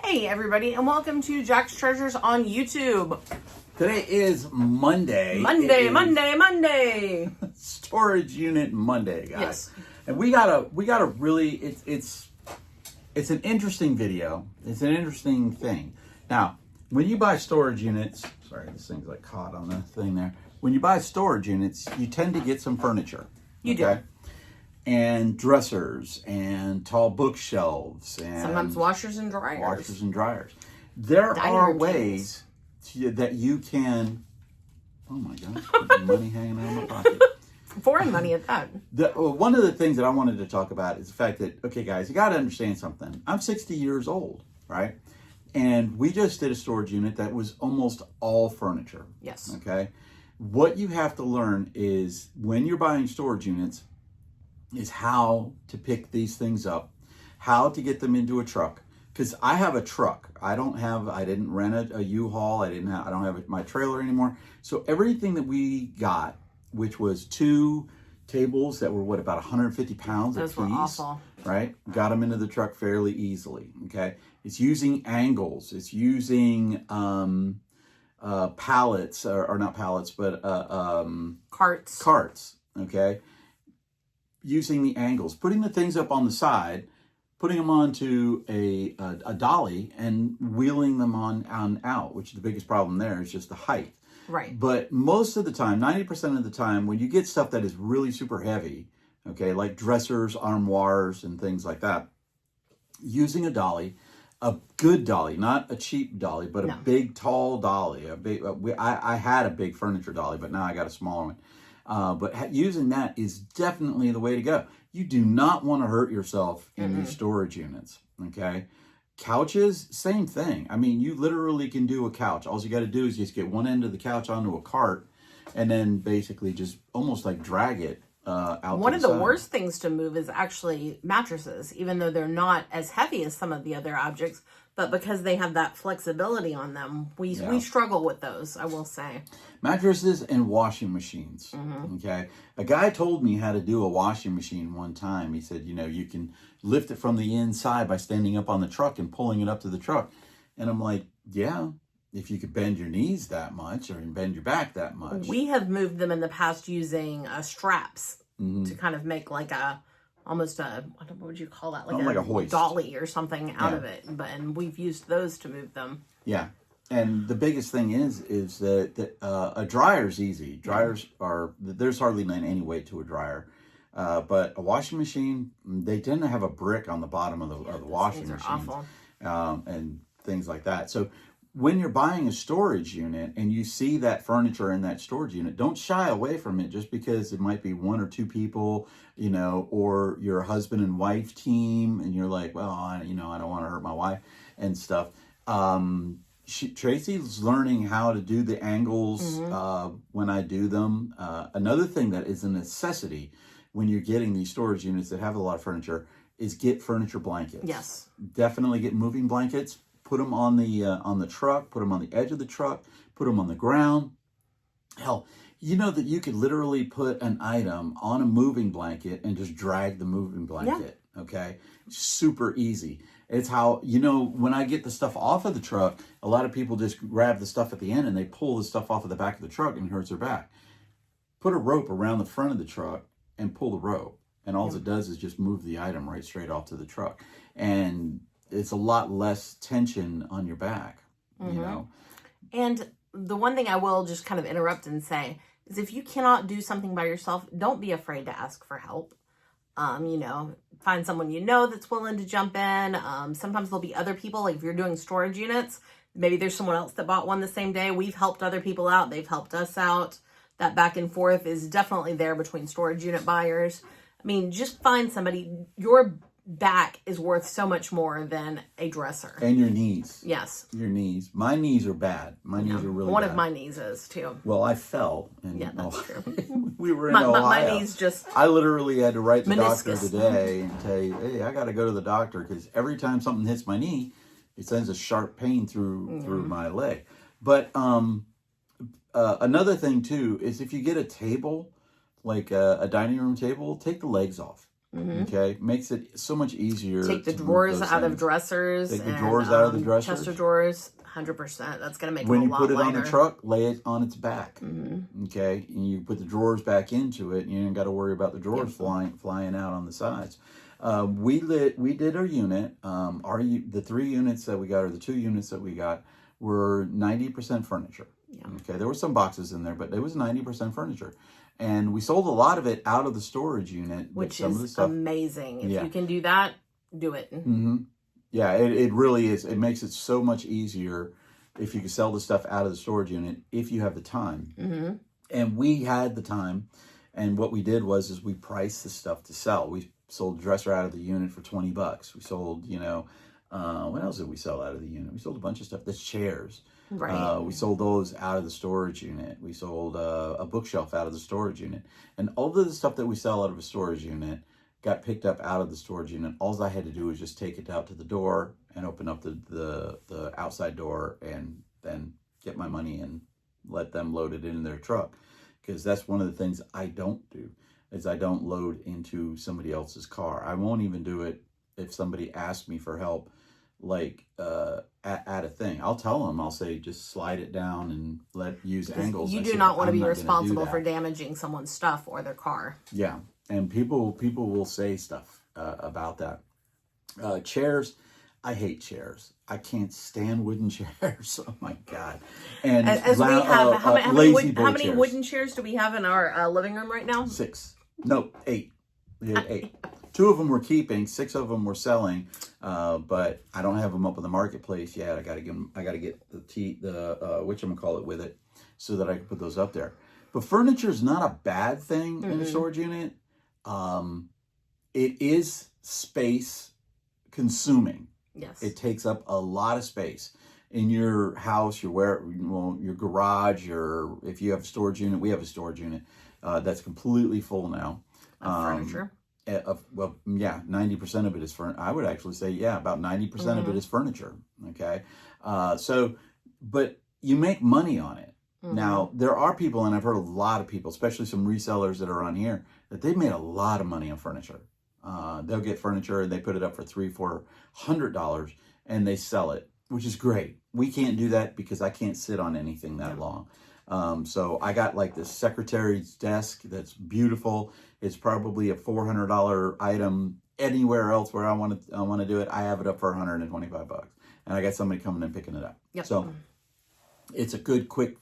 Hey everybody, and welcome to Jack's Treasures on YouTube. Today is Monday. Monday. Storage unit Monday, guys. Yes. And we gotta really, it's an interesting video. It's an interesting thing. Now, when you buy storage units, sorry, this thing's like caught on the thing there. When you buy storage units, you tend to get some furniture. You do. And dressers and tall bookshelves and Sometimes washers and dryers. There Dining are room ways that you can. Oh my gosh, money hanging out of my pocket. Foreign money at that. One of the things that I wanted to talk about is the fact that, okay, guys, you got to understand something. I'm 60 years old, right? And we just did a storage unit that was almost all furniture. Yes. Okay. What you have to learn is when you're buying storage units is how to pick these things up, how to get them into a truck. Because I have a truck. I didn't rent a U-Haul. I don't have my trailer anymore. So everything that we got, which was 2 tables that were about 150 pounds Those apiece, were awful. right? Got them into the truck fairly easily. Okay, it's using angles. It's using pallets or not pallets, but carts. Okay, using the angles, putting the things up on the side, putting them onto a dolly and wheeling them on out, which the biggest problem there is just the height. Right. But most of the time, 90% of the time, when you get stuff that is really super heavy, okay, like dressers, armoires, and things like that, using a dolly, a good dolly, not a cheap dolly, but a big, tall dolly. I had a big furniture dolly, but now I got a smaller one. But using that is definitely the way to go. You do not want to hurt yourself in these storage units, okay? Couches, same thing. I mean, you literally can do a couch. All you got to do is just get one end of the couch onto a cart and then basically just almost like drag it out. One of the worst things to move is actually mattresses, even though they're not as heavy as some of the other objects. But because they have that flexibility on them, we struggle with those, I will say. Mattresses and washing machines, okay? A guy told me how to do a washing machine one time. He said, you can lift it from the inside by standing up on the truck and pulling it up to the truck. And I'm like, yeah, if you could bend your knees that much or bend your back that much. We have moved them in the past using straps to kind of make like almost what would you call that? Like a hoist. Dolly or something out of it. And we've used those to move them. Yeah. And the biggest thing is that a dryer's easy. Dryers there's hardly any weight to a dryer. But a washing machine, they tend to have a brick on the bottom of the washing machine. Awful. And things like that. So when you're buying a storage unit and you see that furniture in that storage unit, don't shy away from it just because it might be 1 or 2 people, or your husband and wife team, and you're like, well, I don't want to hurt my wife and stuff. Tracy's learning how to do the angles when I do them. Another thing that is a necessity when you're getting these storage units that have a lot of furniture is get furniture blankets. Yes. Definitely get moving blankets. Put them on the truck, put them on the edge of the truck, put them on the ground. Hell, you know that you could literally put an item on a moving blanket and just drag the moving blanket, okay? Super easy. It's how, when I get the stuff off of the truck, a lot of people just grab the stuff at the end and they pull the stuff off of the back of the truck and it hurts their back. Put a rope around the front of the truck and pull the rope. And all it does is just move the item right straight off to the truck. And it's a lot less tension on your back, And the one thing I will just kind of interrupt and say is if you cannot do something by yourself, don't be afraid to ask for help. Find someone that's willing to jump in. Sometimes there'll be other people, like if you're doing storage units, maybe there's someone else that bought one the same day. We've helped other people out. They've helped us out. That back and forth is definitely there between storage unit buyers. I mean, just find somebody. Your back is worth so much more than a dresser. And your knees. Yes. Your knees. My knees are bad. My knees are really One bad. of my knees is too. Well, I fell. And, that's true. We were in Ohio. My knees just... I literally had to write the doctor meniscus. today and say, hey, I got to go to the doctor because every time something hits my knee, it sends a sharp pain through my leg. But another thing, too, is if you get a table, like a dining room table, take the legs off. Okay, makes it so much easier. Take the to move drawers those out of things. dressers. Take the and, drawers out of the dressers. Chest of drawers, 100%. That's going to make When it a you lot put it lighter. on the truck, lay it on its back. Okay, and you put the drawers back into it, and you ain't got to worry about the drawers flying out on the sides. We did our unit. The 3 units that we got, or the 2 units that we got, were 90% furniture. Yeah. Okay, there were some boxes in there, but it was 90% furniture. And we sold a lot of it out of the storage unit. Which some is of the stuff, amazing. If you can do that, do it. Yeah, it really is. It makes it so much easier if you can sell the stuff out of the storage unit if you have the time. And we had the time. And what we did is we priced the stuff to sell. We sold a dresser out of the unit for $20. We sold, what else did we sell out of the unit? We sold a bunch of stuff. The chairs. Right. We sold those out of the storage unit. We sold a bookshelf out of the storage unit. And all of the stuff that we sell out of a storage unit got picked up out of the storage unit. All I had to do was just take it out to the door and open up the outside door and then get my money and let them load it in their truck. Because that's one of the things I don't do, is I don't load into somebody else's car. I won't even do it if somebody asks me for help, like at a thing. I'll tell them, I'll say, just slide it down and use angles. You do not want to be responsible for damaging someone's stuff or their car. Yeah, and people will say stuff about that. Chairs, I hate chairs. I can't stand wooden chairs. Oh my God! And as we have, how many chairs. wooden chairs do we have in our living room right now? 6. No, 8. We had 8. 2 of them we're keeping. 6 of them we're selling. But I don't have them up in the marketplace yet. I gotta get the whatchamacallit with it, so that I can put those up there. But furniture is not a bad thing in a storage unit. It is space consuming. Yes. It takes up a lot of space in your house, your garage, if you have a storage unit. We have a storage unit that's completely full now. Furniture. 90% of it is furniture. I would actually say, about 90% of it is furniture. Okay. But you make money on it. Now, there are people, and I've heard a lot of people, especially some resellers that are on here, that they've made a lot of money on furniture. They'll get furniture and they put it up for $300-400 and they sell it, which is great. We can't do that because I can't sit on anything that long. So I got like this secretary's desk that's beautiful. It's probably a $400 item. Anywhere else where I want to do it, I have it up for $125, and I got somebody coming and picking it up. Yep. So it's a good quick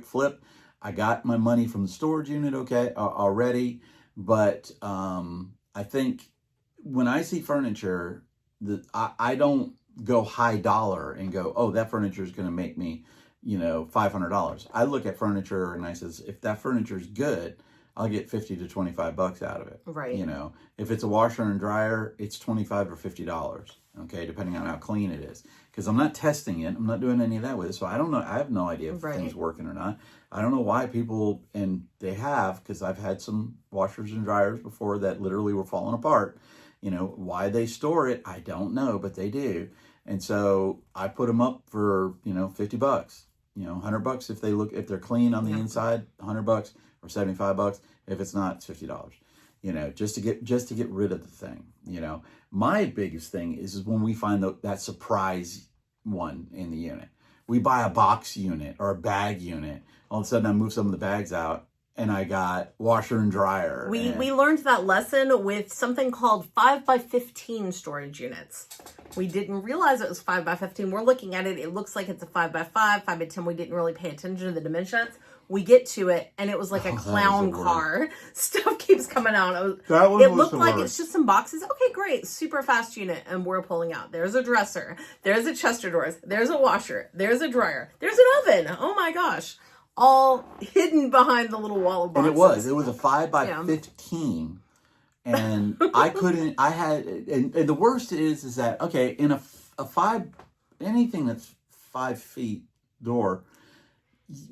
flip. I got my money from the storage unit already, but I think when I see furniture, I don't go high dollar and go, oh, that furniture is going to make me, $500. I look at furniture and I says, if that furniture is good, I'll get $50 to $25 out of it. Right. If it's a washer and dryer, it's $25 or $50. Okay, depending on how clean it is. Because I'm not testing it. I'm not doing any of that with it. So I don't know. I have no idea if things working or not. I don't know why people, and they have, because I've had some washers and dryers before that literally were falling apart. Why they store it, I don't know, but they do. And so I put them up for, $50, $100 if they're clean on the inside, $100 or $75. If it's not, it's $50. Just to get rid of the thing. My biggest thing is when we find that surprise one in the unit. We buy a box unit or a bag unit. All of a sudden I move some of the bags out and I got washer and dryer. We learned that lesson with something called 5x15 storage units. We didn't realize it was 5x15. We're looking at it. It looks like it's a 5x5, 5x10. We didn't really pay attention to the dimensions. We get to it, and it was like a clown car. Stuff keeps coming out. It looked like it's just some boxes. Okay, great. Super fast unit. And we're pulling out. There's a dresser. There's a chest of drawers. There's a washer. There's a dryer. There's an oven. Oh, my gosh. All hidden behind the little wall of boxes. And it was a 5x15. And and the worst is that, okay, in anything that's 5 feet door,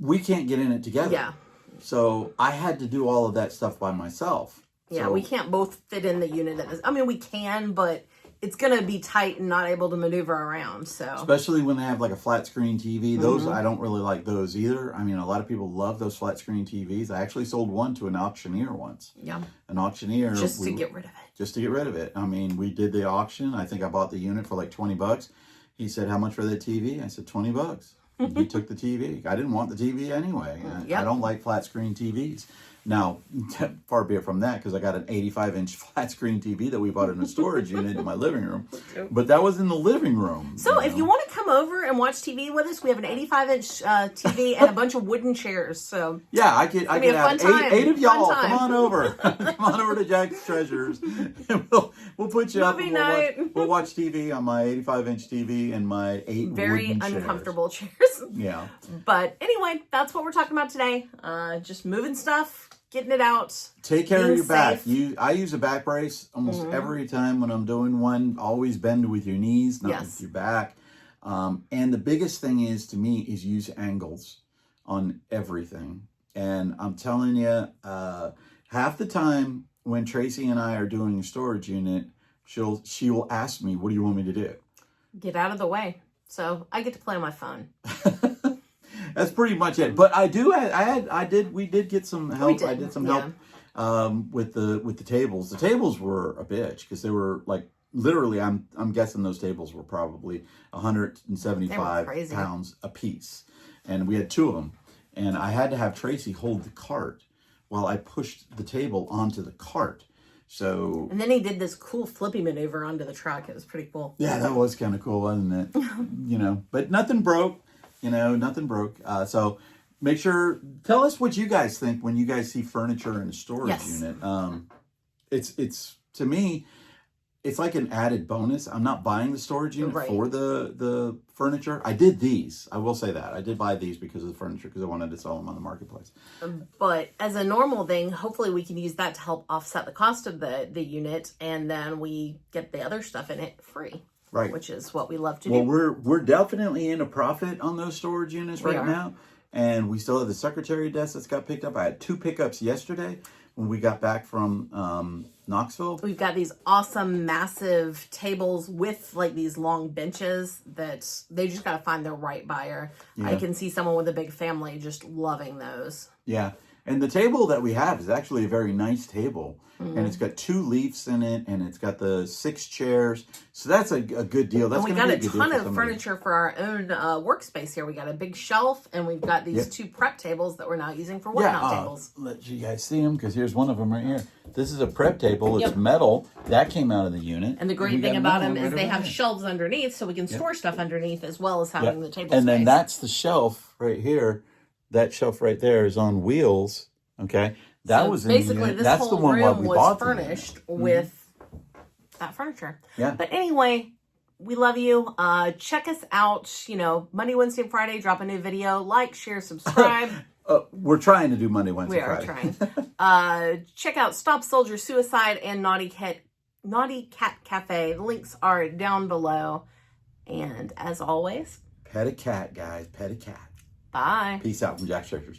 we can't get in it together. Yeah. So I had to do all of that stuff by myself. Yeah, we can't both fit in the unit. We can, but it's going to be tight and not able to maneuver around. So especially when they have like a flat screen TV, those I don't really like those either. I mean, a lot of people love those flat screen TVs. I actually sold one to an auctioneer once. Yeah, an auctioneer just to get rid of it. Just to get rid of it. I mean, we did the auction. I think I bought the unit for like $20. He said, "How much for that TV?" I said, $20. He took the TV. I didn't want the TV anyway. I don't like flat screen TVs. Now, far be it from that, because I got an 85-inch flat screen TV that we bought in a storage unit in my living room. But that was in the living room. So if you want to come over and watch TV with us, we have an 85-inch TV and a bunch of wooden chairs. So yeah, I could have eight of y'all. Come on over. Come on over to Jack's Treasures. And we'll put you up. And we'll watch TV on my 85-inch TV and my 8 very wooden uncomfortable chairs. Yeah. But anyway, that's what we're talking about today. Just moving stuff. Getting it out. Take care of your back. I use a back brace almost every time when I'm doing one. Always bend with your knees, not with your back. And the biggest thing is, to me, is use angles on everything. And I'm telling you, half the time when Tracy and I are doing a storage unit, she will ask me, "What do you want me to do?" Get out of the way. So I get to play on my phone. That's pretty much it. But we did get some help. I did some help with the tables. The tables were a bitch because they were like literally. I'm guessing those tables were probably 175 pounds a piece, and we had 2 of them. And I had to have Tracy hold the cart while I pushed the table onto the cart. So and then he did this cool flippy maneuver onto the truck. It was pretty cool. Yeah, that was kind of cool, wasn't it? But nothing broke. Nothing broke. So make sure, tell us what you guys think when you guys see furniture in a storage unit. It's to me, it's like an added bonus. I'm not buying the storage unit for the furniture. I did these. I will say that. I did buy these because of the furniture, because I wanted to sell them on the marketplace. But as a normal thing, hopefully we can use that to help offset the cost of the unit, and then we get the other stuff in it free. Right. Which is what we love to do. Well, we're definitely in a profit on those storage units right now. And we still have the secretary desk that's got picked up. I had 2 pickups yesterday when we got back from Knoxville. We've got these awesome, massive tables with like these long benches that they just got to find the right buyer. Yeah. I can see someone with a big family just loving those. Yeah. And the table that we have is actually a very nice table. And it's got 2 leaves in it, and it's got the 6 chairs. So that's a good deal. That's and we got a ton of furniture for our own workspace here. We got a big shelf, and we've got these 2 prep tables that we're now using for whatnot tables. Let you guys see them, because here's one of them right here. This is a prep table. It's metal. That came out of the unit. And the great thing about them is they have shelves underneath, so we can store stuff underneath as well as having the table space. And then that's the shelf right here. That shelf right there is on wheels. Okay. That was basically this that's whole the one room we was bought furnished with that furniture. Yeah. But anyway, we love you. Check us out. Monday, Wednesday, and Friday. Drop a new video. Like, share, subscribe. We're trying to do Monday, Wednesday, Friday. We are trying. Check out Stop Soldier Suicide and Naughty Cat Café. The links are down below. And as always, pet a cat, guys. Pet a cat. Bye. Peace out from Jack's Treasures.